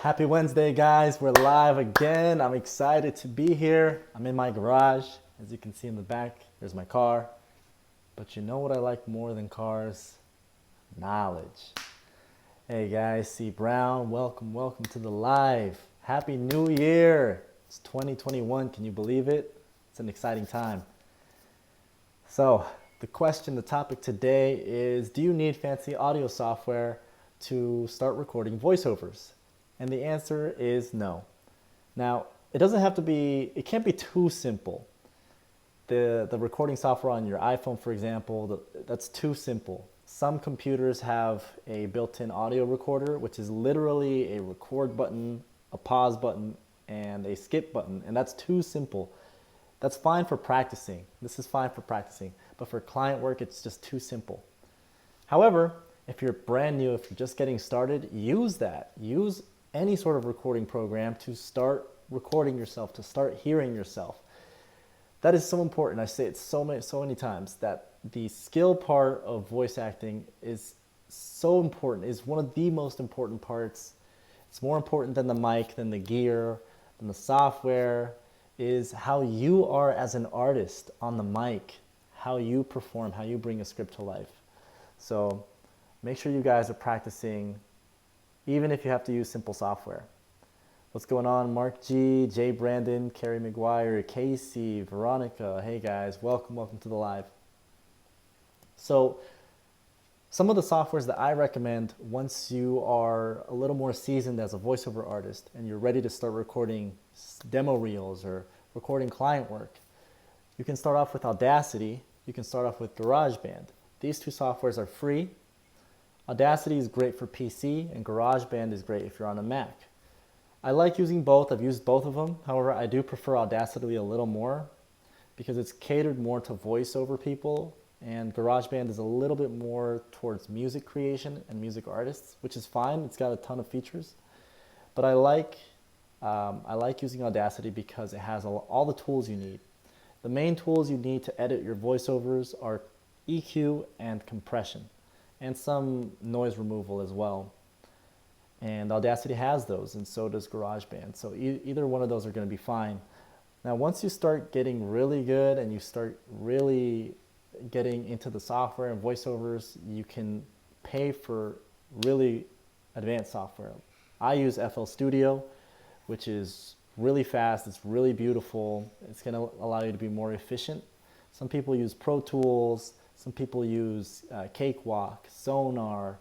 Happy Wednesday, guys. We're live again. I'm excited to be here. I'm in my garage. As you can see in the back, there's my car. But you know what I like more than cars? Knowledge. Hey guys, C Brown, welcome to the live. Happy New Year. It's 2021. Can you believe it? It's an exciting time. So, the topic today is, do you need fancy audio software to start recording voiceovers? And the answer is no. Now, it can't be too simple. The recording software on your iPhone, for example, that's too simple. Some computers have a built-in audio recorder, which is literally a record button, a pause button, and a skip button, and that's too simple. That's fine for practicing. This is fine for practicing, but for client work, it's just too simple. However, if you're brand new, if you're just getting started, use that. Use any sort of recording program to start recording yourself, to start hearing yourself. That is so important. I say it so many times that the skill part of voice acting is so important, is one of the most important parts. It's more important than the mic, than the gear, than the software, is how you are as an artist on the mic, how you perform, how you bring a script to life. So make sure you guys are practicing, even if you have to use simple software. What's going on? Mark G, Jay Brandon, Carrie McGuire, Casey, Veronica. Hey guys, welcome to the live. So some of the softwares that I recommend once you are a little more seasoned as a voiceover artist and you're ready to start recording demo reels or recording client work, you can start off with Audacity, you can start off with GarageBand. These two softwares are free. Audacity is great for PC and GarageBand is great if you're on a Mac. I like using both. I've used both of them. However, I do prefer Audacity a little more because it's catered more to voiceover people, and GarageBand is a little bit more towards music creation and music artists, which is fine. It's got a ton of features. But I like using Audacity because it has all the tools you need. The main tools you need to edit your voiceovers are EQ and compression, and some noise removal as well. And Audacity has those, and so does GarageBand. So either one of those are going to be fine. Now, once you start getting really good and you start really getting into the software and voiceovers, you can pay for really advanced software. I use FL Studio, which is really fast, it's really beautiful, it's going to allow you to be more efficient. Some people use Pro Tools, some people use Cakewalk, Sonar,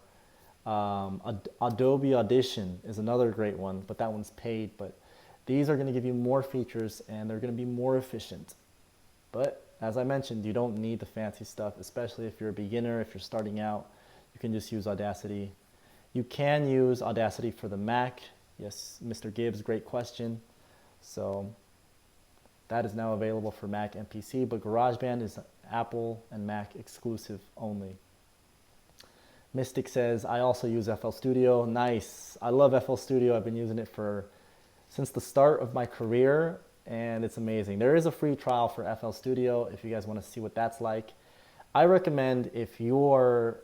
Adobe Audition is another great one, but that one's paid. But these are going to give you more features and they're going to be more efficient. But as I mentioned, you don't need the fancy stuff, especially if you're a beginner, if you're starting out. You can just use Audacity. You can use Audacity for the Mac. Yes, Mr. Gibbs, great question. So that is now available for Mac and PC, but GarageBand is Apple and Mac exclusive only. Mystic says, I also use FL Studio. Nice. I love FL Studio. I've been using it since the start of my career, and it's amazing. There is a free trial for FL Studio if you guys want to see what that's like. I recommend, if you're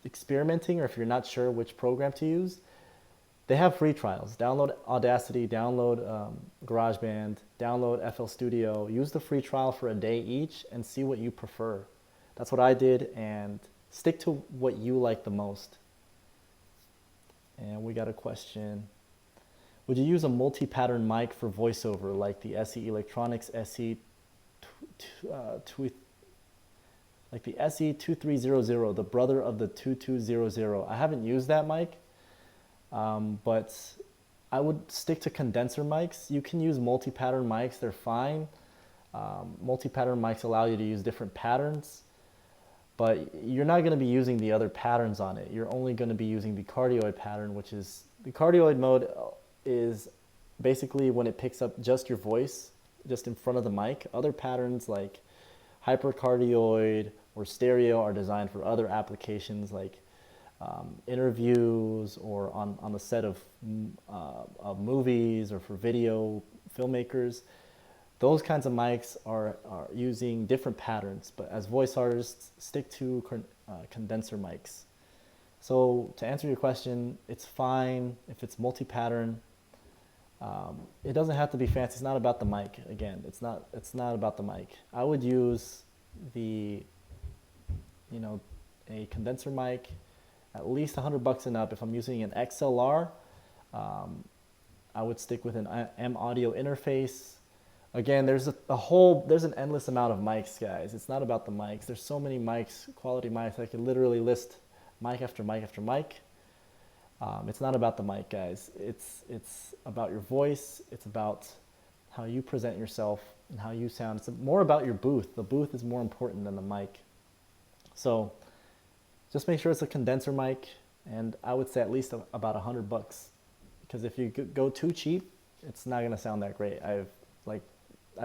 experimenting or if you're not sure which program to use, they have free trials. Download Audacity, download GarageBand, download FL Studio. Use the free trial for a day each and see what you prefer. That's what I did, and stick to what you like the most. And we got a question. Would you use a multi-pattern mic for voiceover like the SE Electronics like the SE2300, the brother of the 2200? I haven't used that mic, but I would stick to condenser mics. You can use multi-pattern mics, they're fine. Multi-pattern mics allow you to use different patterns, but you're not going to be using the other patterns on it. You're only going to be using the cardioid pattern, which is, the cardioid mode is basically when it picks up just your voice, just in front of the mic. Other patterns like hypercardioid or stereo are designed for other applications like interviews or on the set of movies or for video filmmakers. Those kinds of mics are using different patterns, but as voice artists, stick to condenser mics. So to answer your question, it's fine if it's multi-pattern. It doesn't have to be fancy. It's not about the mic. Again, it's not about the mic. I would use the, you know, a condenser mic, at least $100 and up. If I'm using an XLR, um, I would stick with an M audio interface. Again, there's there's an endless amount of mics, guys. It's not about the mics. There's so many mics, quality mics. I could literally list mic after mic after mic. It's not about the mic, guys. It's about your voice. It's about how you present yourself and how you sound. It's more about your booth. The booth is more important than the mic. So just make sure it's a condenser mic, and I would say at least about $100, because if you go too cheap, it's not gonna sound that great. I've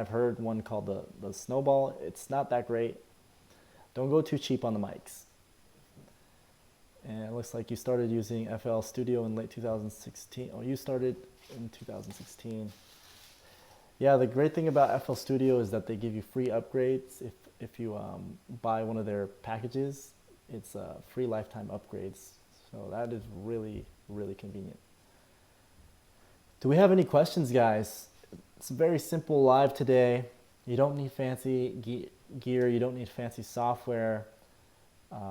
heard one called the Snowball. It's not that great. Don't go too cheap on the mics. And it looks like you started using FL Studio in late 2016. Oh, you started in 2016. Yeah, the great thing about FL Studio is that they give you free upgrades. If you buy one of their packages, it's free lifetime upgrades. So that is really, really convenient. Do we have any questions, guys? It's very simple live today. You don't need fancy gear. You don't need fancy software.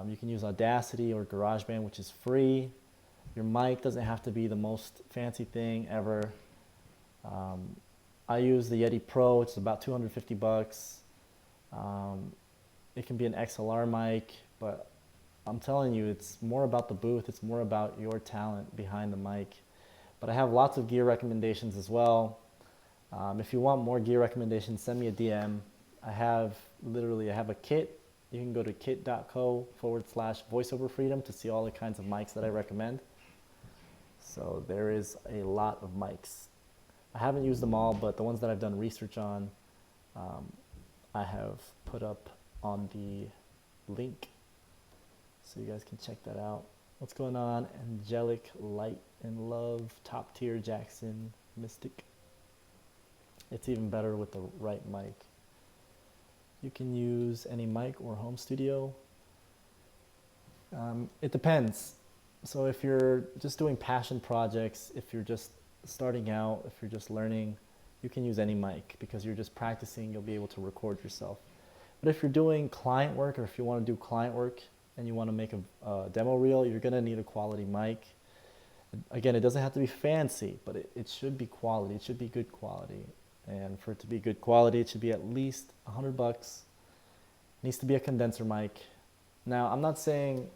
You can use Audacity or GarageBand, which is free. Your mic doesn't have to be the most fancy thing ever. I use the Yeti Pro, which is about $250. It can be an XLR mic, but I'm telling you, it's more about the booth. It's more about your talent behind the mic. But I have lots of gear recommendations as well. If you want more gear recommendations, send me a DM. I have a kit. You can go to kit.co/voiceover freedom to see all the kinds of mics that I recommend. So there is a lot of mics. I haven't used them all, but the ones that I've done research on, I have put up on the link, so you guys can check that out. What's going on? Angelic Light and Love, Top Tier Jackson Mystic. It's even better with the right mic. You can use any mic or home studio. It depends. So if you're just doing passion projects, if you're just starting out, if you're just learning, you can use any mic because you're just practicing. You'll be able to record yourself. But if you're doing client work, or if you want to do client work and you want to make a demo reel, you're going to need a quality mic. Again, it doesn't have to be fancy, but it should be quality. It should be good quality. And for it to be good quality, it should be at least $100. It needs to be a condenser mic. Now, I'm not saying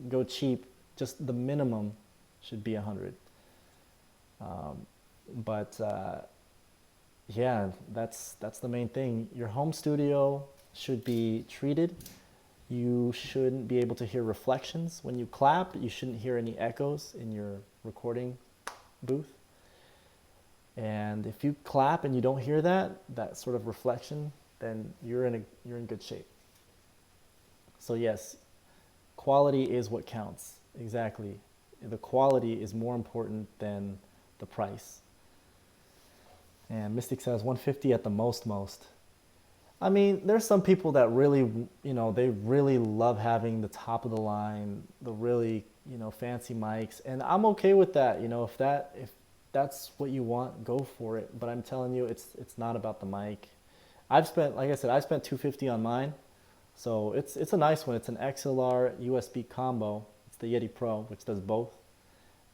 go cheap. Just the minimum should be 100. Yeah, that's the main thing. Your home studio should be treated. You shouldn't be able to hear reflections when you clap. You shouldn't hear any echoes in your recording booth. And if you clap and you don't hear that sort of reflection, then you're in good shape. So yes, quality is what counts. Exactly. The quality is more important than the price. And Mystic says 150 at the most. I mean, there's some people that really, they really love having the top of the line, the really, fancy mics, and I'm okay with that. If that's what you want, go for it. But I'm telling you, it's not about the mic. Like I said, I spent $250 on mine, so it's a nice one. It's an XLR USB combo. It's the Yeti Pro, which does both,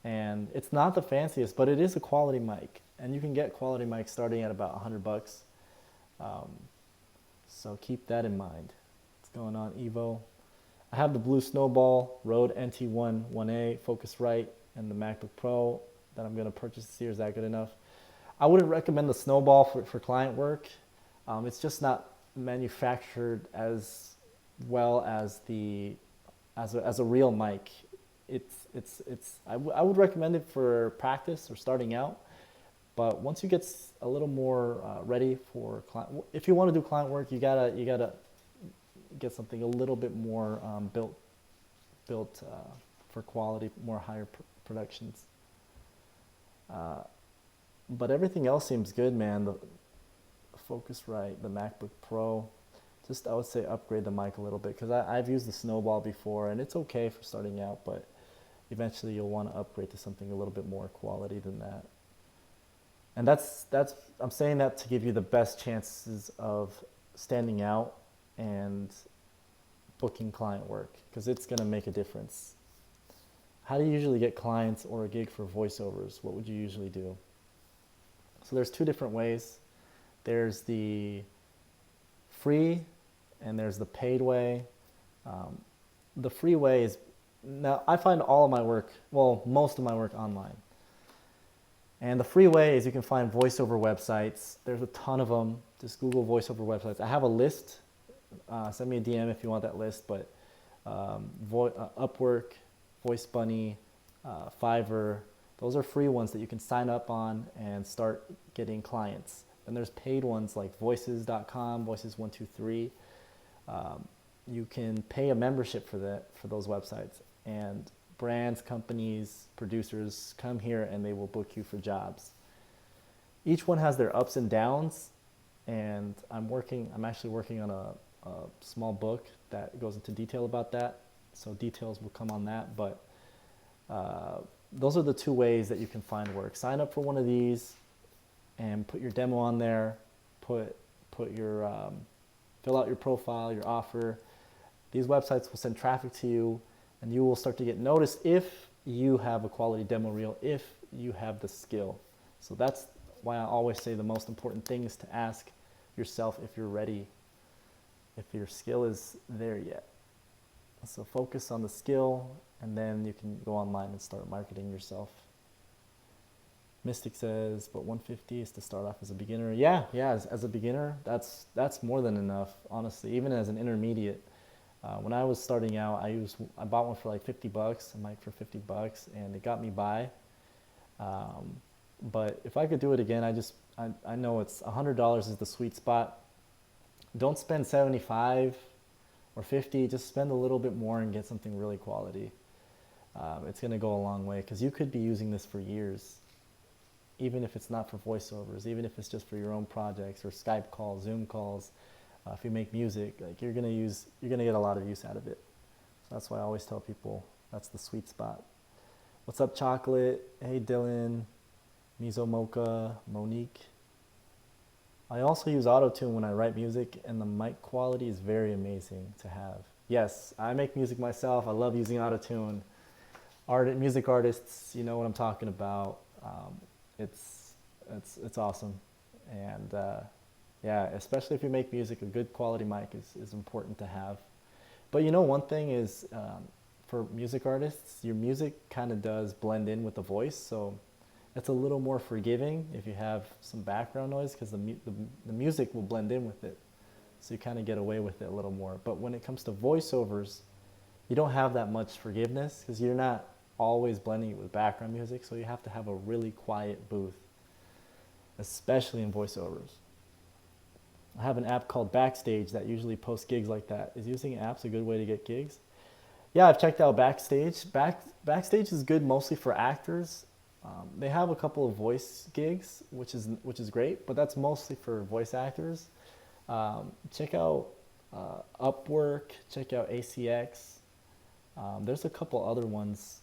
and it's not the fanciest, but it is a quality mic, and you can get quality mics starting at about $100. So keep that in mind. What's going on, Evo? I have the blue Snowball Rode NT1 1A Focusrite and the MacBook Pro that I'm going to purchase this year. Is that good enough? I wouldn't recommend the Snowball for client work. It's just not manufactured as well as as a real mic. I would recommend it for practice or starting out. But once you get a little more ready for client, if you want to do client work, you gotta get something a little bit more built for quality, more higher productions. But everything else seems good, man. The Focusrite, the MacBook Pro, I would say upgrade the mic a little bit, because I've used the Snowball before and it's okay for starting out, but eventually you'll want to upgrade to something a little bit more quality than that. And that's I'm saying that to give you the best chances of standing out and booking client work, because it's going to make a difference. How do you usually get clients or a gig for voiceovers? What would you usually do? So there's two different ways. There's the free and there's the paid way. The free way is, now I find all of my work, well, most of my work online. And the free way is you can find voiceover websites. There's a ton of them. Just Google voiceover websites. I have a list. Send me a DM if you want that list. But Upwork, VoiceBunny, Fiverr, those are free ones that you can sign up on and start getting clients. And there's paid ones like voices.com, voices123. You can pay a membership for those websites. And brands, companies, producers come here and they will book you for jobs. Each one has their ups and downs, and I'm actually working on a small book that goes into detail about that. So details will come on that, but those are the two ways that you can find work. Sign up for one of these and put your demo on there, put your, fill out your profile, your offer. These websites will send traffic to you, and you will start to get noticed if you have a quality demo reel, if you have the skill. So that's why I always say the most important thing is to ask yourself if you're ready, if your skill is there yet. So focus on the skill, and then you can go online and start marketing yourself. Mystic says, but 150 is to start off as a beginner. Yeah, as a beginner, that's more than enough, honestly. Even as an intermediate, when I was starting out, I bought one for like $50, a mic for $50, and it got me by. But if I could do it again, I know it's $100 is the sweet spot. Don't spend 75 or 50, just spend a little bit more and get something really quality. It's going to go a long way, because you could be using this for years, even if it's not for voiceovers, even if it's just for your own projects or Skype calls, Zoom calls. If you make music, like you're going to get a lot of use out of it. So that's why I always tell people that's the sweet spot. What's up, Chocolate? Hey, Dylan, Mizo Mocha, Monique. I also use Auto-Tune when I write music, and the mic quality is very amazing to have. Yes, I make music myself. I love using Auto-Tune. Music artists, you know what I'm talking about. It's awesome. And yeah, especially if you make music, a good quality mic is important to have. But you know, one thing is, for music artists, your music kind of does blend in with the voice, so it's a little more forgiving if you have some background noise, because the music will blend in with it. So you kind of get away with it a little more. But when it comes to voiceovers, you don't have that much forgiveness, because you're not always blending it with background music, so you have to have a really quiet booth, especially in voiceovers. I have an app called Backstage that usually posts gigs like that. Is using apps a good way to get gigs? Yeah, I've checked out Backstage. Backstage is good mostly for actors. They have a couple of voice gigs, which is great, but that's mostly for voice actors. Check out Upwork. Check out ACX. There's a couple other ones.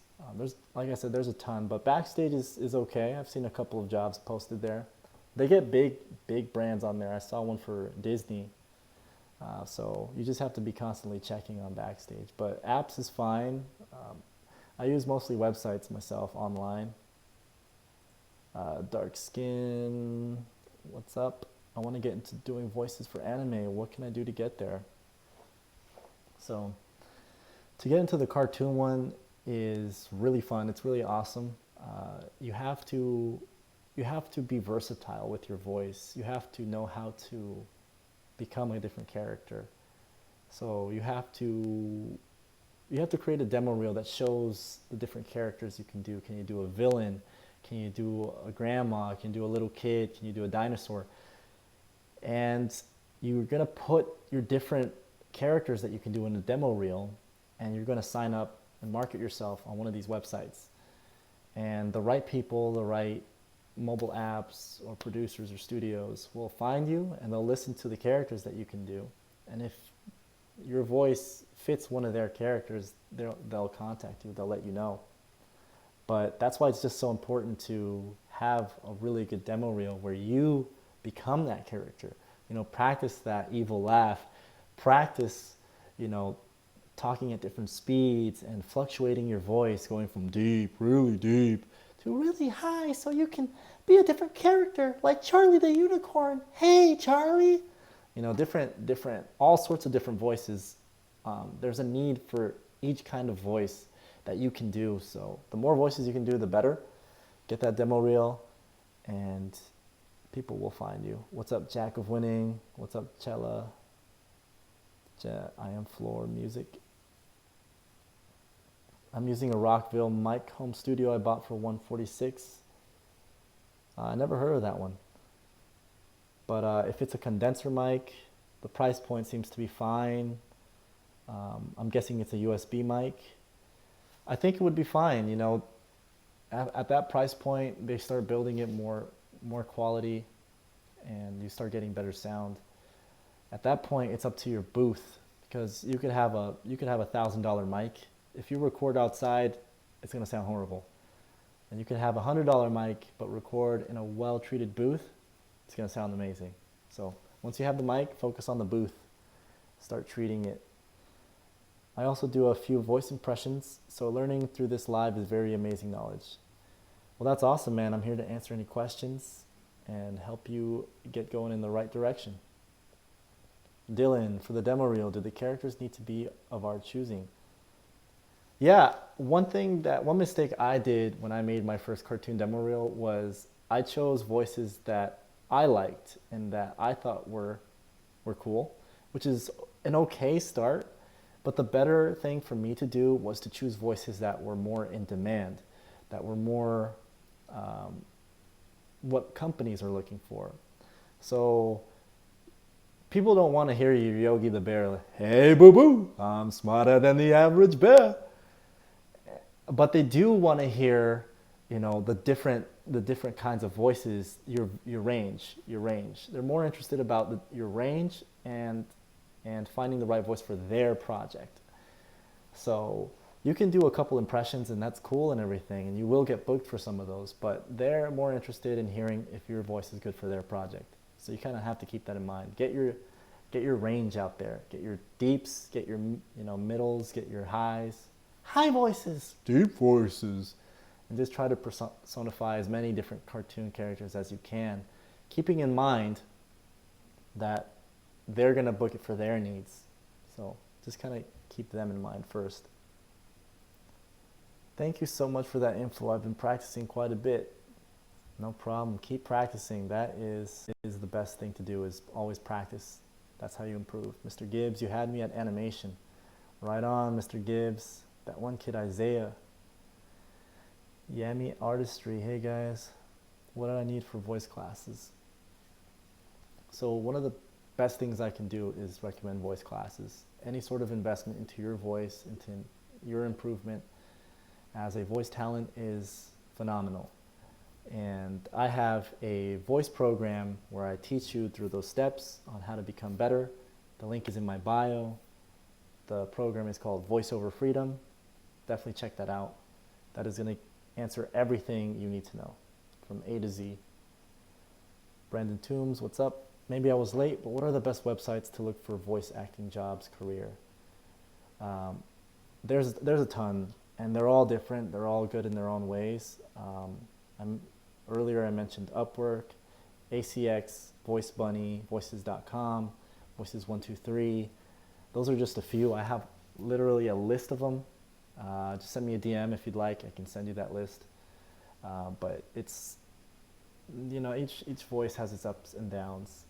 Like I said, there's a ton, but Backstage is okay. I've seen a couple of jobs posted there. They get big brands on there. I saw one for Disney. So you just have to be constantly checking on Backstage. But apps is fine. I use mostly websites myself online. Dark Skin, what's up? I want to get into doing voices for anime. What can I do to get there? So to get into the cartoon one is really fun. It's really awesome. You have to be versatile with your voice. You have to know how to become a different character. So you have to create a demo reel that shows the different characters you can do. Can you do a villain? Can you do a grandma? Can you do a little kid? Can you do a dinosaur? And you're going to put your different characters that you can do in a demo reel, and you're going to sign up and market yourself on one of these websites. And the right people, the right mobile apps or producers or studios will find you, and they'll listen to the characters that you can do. And if your voice fits one of their characters, they'll contact you. They'll let you know. But that's why it's just so important to have a really good demo reel where you become that character. Practice that evil laugh, practice, you know, talking at different speeds and fluctuating your voice, going from deep, really deep, to really high, so you can be a different character, like Charlie the Unicorn. Hey, Charlie. Different, all sorts of different voices. There's a need for each kind of voice that you can do. So the more voices you can do, the better. Get that demo reel, and people will find you. What's up, Jack of Winning? What's up, Chella? I am Floor Music. I'm using a Rockville mic home studio I bought for $146. I never heard of that one. But if it's a condenser mic, the price point seems to be fine. I'm guessing it's a USB mic. I think it would be fine. At that price point, they start building it more quality, and you start getting better sound. At that point, it's up to your booth, because you could have a $1,000 mic. If you record outside, it's gonna sound horrible. And you could have a $100 mic, but record in a well-treated booth, it's gonna sound amazing. So once you have the mic, focus on the booth. Start treating it. I also do a few voice impressions, so learning through this live is very amazing knowledge. Well, that's awesome, man. I'm here to answer any questions and help you get going in the right direction. Dylan, for the demo reel, do the characters need to be of our choosing? Yeah, one mistake I did when I made my first cartoon demo reel was I chose voices that I liked and that I thought were cool, which is an okay start. But the better thing for me to do was to choose voices that were more in demand, that were more what companies are looking for. So people don't want to hear you, Yogi the Bear, hey boo boo, I'm smarter than the average bear. But they do want to hear, the different kinds of voices, your range. They're more interested about your range and finding the right voice for their project. So you can do a couple impressions, and that's cool and everything, and you will get booked for some of those, but they're more interested in hearing if your voice is good for their project. So you kind of have to keep that in mind. Get your range out there. Get your deeps, get your middles, get your highs. High voices, deep voices, and just try to personify as many different cartoon characters as you can, keeping in mind that they're going to book it for their needs. So just kind of keep them in mind first. Thank you so much for that info. I've been practicing quite a bit. No problem. Keep practicing. That is the best thing to do, is always practice. That's how you improve. Mr. Gibbs, you had me at animation. Right on, Mr. Gibbs. That one kid, Isaiah. Yami Artistry. Hey guys, what do I need for voice classes? So one of the best things I can do is recommend voice classes. Any sort of investment into your voice, into your improvement as a voice talent is phenomenal. And I have a voice program where I teach you through those steps on how to become better. The link is in my bio. The program is called VoiceOver Freedom. Definitely check that out. That is going to answer everything you need to know from A to Z. Brandon Toombs, what's up? Maybe I was late, but what are the best websites to look for voice acting jobs, career? There's a ton, and they're all different. They're all good in their own ways. Earlier I mentioned Upwork, ACX, Voice Bunny, Voices.com, Voices123. Those are just a few. I have literally a list of them. Just send me a DM if you'd like. I can send you that list. But it's, each voice has its ups and downs.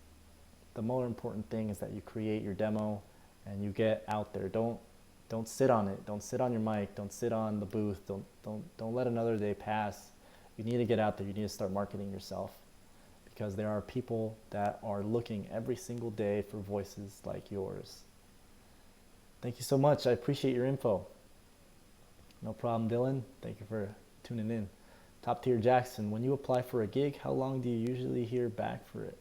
The more important thing is that you create your demo and you get out there. Don't sit on it. Don't sit on your mic. Don't sit on the booth. Don't let another day pass. You need to get out there. You need to start marketing yourself, because there are people that are looking every single day for voices like yours. Thank you so much. I appreciate your info. No problem, Dylan. Thank you for tuning in. Top Tier Jackson, when you apply for a gig, how long do you usually hear back for it?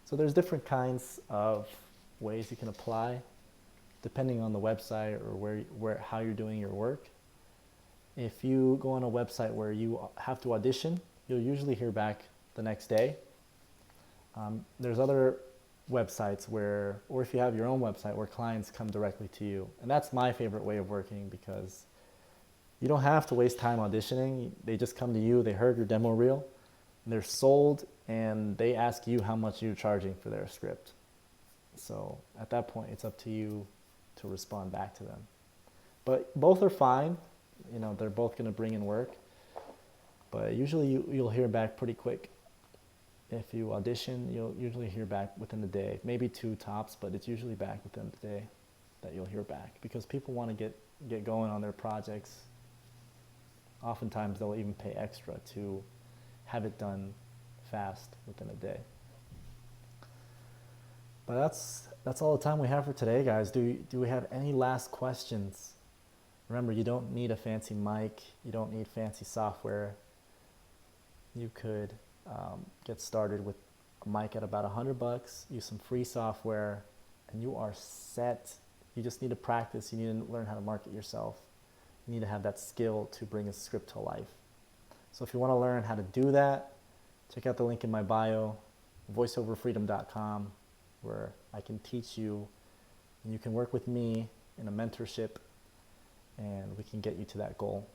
So there's different kinds of ways you can apply, depending on the website or how you're doing your work. If you go on a website where you have to audition, you'll usually hear back the next day. There's other websites where, or if you have your own website, where clients come directly to you. And that's my favorite way of working because you don't have to waste time auditioning. They just come to you, they heard your demo reel, they're sold, and they ask you how much you're charging for their script. So at that point, it's up to you to respond back to them. But both are fine. You know, they're both going to bring in work. But usually you'll hear back pretty quick. If you audition, you'll usually hear back within the day. Maybe two tops, but it's usually back within the day that you'll hear back. Because people want to get going on their projects. Oftentimes they'll even pay extra to have it done fast within a day. But that's all the time we have for today, guys. Do we have any last questions? Remember, you don't need a fancy mic. You don't need fancy software. You could get started with a mic at about $100, use some free software, and you are set. You just need to practice. You need to learn how to market yourself. You need to have that skill to bring a script to life. So if you want to learn how to do that, check out the link in my bio, voiceoverfreedom.com, where I can teach you and you can work with me in a mentorship and we can get you to that goal.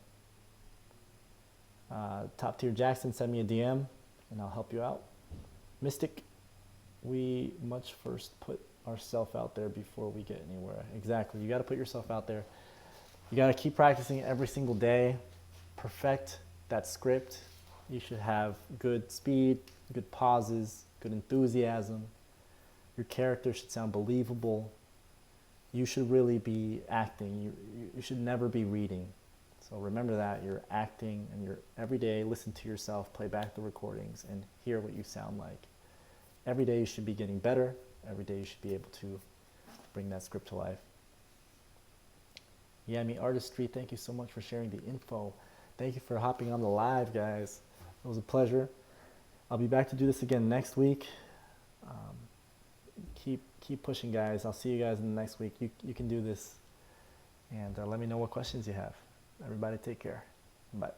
Top Tier Jackson, send me a DM and I'll help you out. Mystic, we must first put ourselves out there before we get anywhere. Exactly, you got to put yourself out there. You got to keep practicing every single day, perfect that script. You should have good speed, good pauses, good enthusiasm. Your character should sound believable. You should really be acting. You should never be reading. So remember that you're acting, and you're every day listen to yourself, play back the recordings, and hear what you sound like. Every day you should be getting better. Every day you should be able to bring that script to life. Yami Artistry, thank you so much for sharing the info. Thank you for hopping on the live, guys. It was a pleasure. I'll be back to do this again next week. Keep pushing, guys. I'll see you guys in the next week. You can do this. And let me know what questions you have. Everybody take care. Bye.